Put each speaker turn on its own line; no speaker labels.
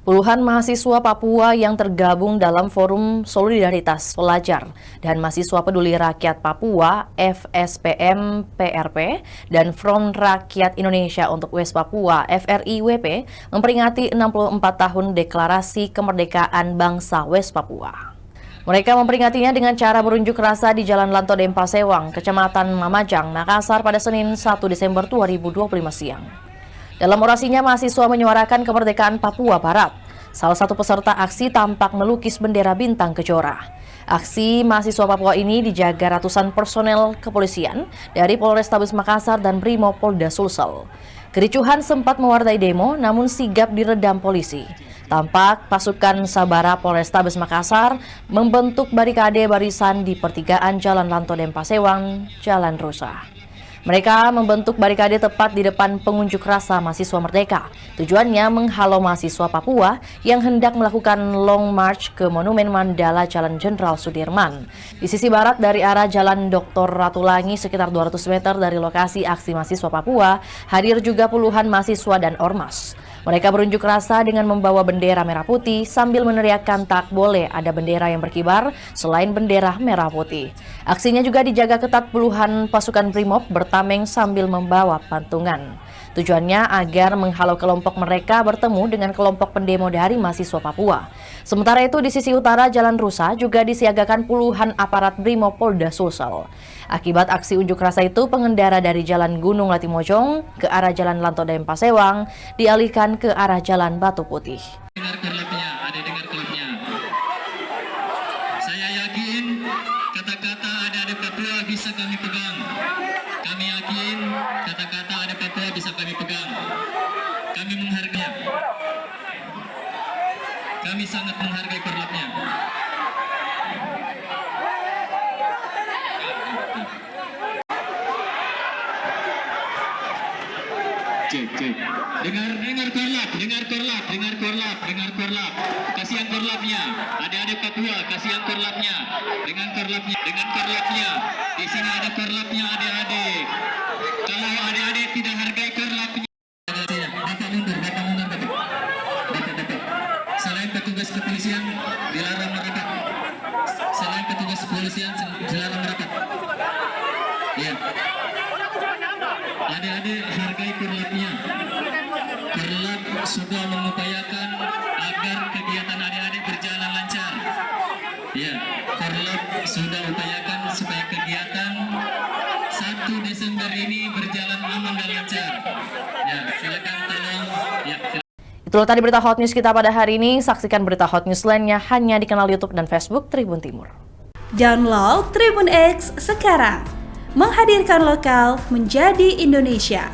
Puluhan mahasiswa Papua yang tergabung dalam Forum Solidaritas Pelajar dan Mahasiswa Peduli Rakyat Papua (FSPM PRP) dan Front Rakyat Indonesia untuk West Papua (FRIWP) memperingati 64 tahun Deklarasi Kemerdekaan Bangsa West Papua. Mereka memperingatinya dengan cara berunjuk rasa di Jalan Lanto Dempasewang, Kecamatan Mamajang, Makassar pada Senin 1 Desember 2025 siang. Dalam orasinya, mahasiswa menyuarakan kemerdekaan Papua Barat. Salah satu peserta aksi tampak melukis bendera bintang kejora. Aksi mahasiswa Papua ini dijaga ratusan personel kepolisian dari Polrestabes Makassar dan Brimopolda Sulsel. Kericuhan sempat mewarnai demo, namun sigap diredam polisi. Tampak pasukan Sabara Polrestabes Makassar membentuk barikade barisan di pertigaan Jalan Lanto Dempasewang, Jalan Rusa. Mereka membentuk barikade tepat di depan pengunjuk rasa mahasiswa Merdeka. Tujuannya menghalau mahasiswa Papua yang hendak melakukan long march ke Monumen Mandala Jalan Jenderal Sudirman. Di sisi barat dari arah Jalan Dr. Ratulangi sekitar 200 meter dari lokasi aksi mahasiswa Papua, hadir juga puluhan mahasiswa dan ormas. Mereka berunjuk rasa dengan membawa bendera merah putih sambil meneriakkan tak boleh ada bendera yang berkibar selain bendera merah putih. Aksinya juga dijaga ketat puluhan pasukan Brimob bertameng sambil membawa pantungan. Tujuannya agar menghalau kelompok mereka bertemu dengan kelompok pendemo dari mahasiswa Papua. Sementara itu di sisi utara Jalan Rusa juga disiagakan puluhan aparat Brimopolda Sulsel. Akibat aksi unjuk rasa itu, pengendara dari Jalan Gunung Latimojong ke arah Jalan Lanto Dempasewang dialihkan ke arah Jalan Batu Putih.
Dengar klubnya. Saya yakin kata-kata adik-adik Papua bisa kami pegang. Kami yakin kata-kata adik Papua bisa kami pegang. Kami menghargai. Kami sangat menghargai korlapnya. Cek. Dengar korlap. Kasihan korlapnya. Adik-adik Papua, kasihan korlapnya. Dengan korlapnya. Di sini ada korlapnya, adik-adik. Kalau adik-adik tidak hargai korlapnya. Bapak mundur. Selain petugas kepolisian dilarang merapat. Ya. Adik-adik hargai korlapnya. Korlap sudah mengupayakan agar kegiatan adik-adik berjalan lancar. Ya, korlap sudah upayakan supaya kegiatan 1 Desember ini berjalan aman dan lancar. Ya, silakan tolong. Ya,
Itulah tadi berita Hot News kita pada hari ini. Saksikan berita Hot News lainnya hanya di kanal YouTube dan Facebook Tribun Timur.
Download Tribun X sekarang. Menghadirkan lokal menjadi Indonesia.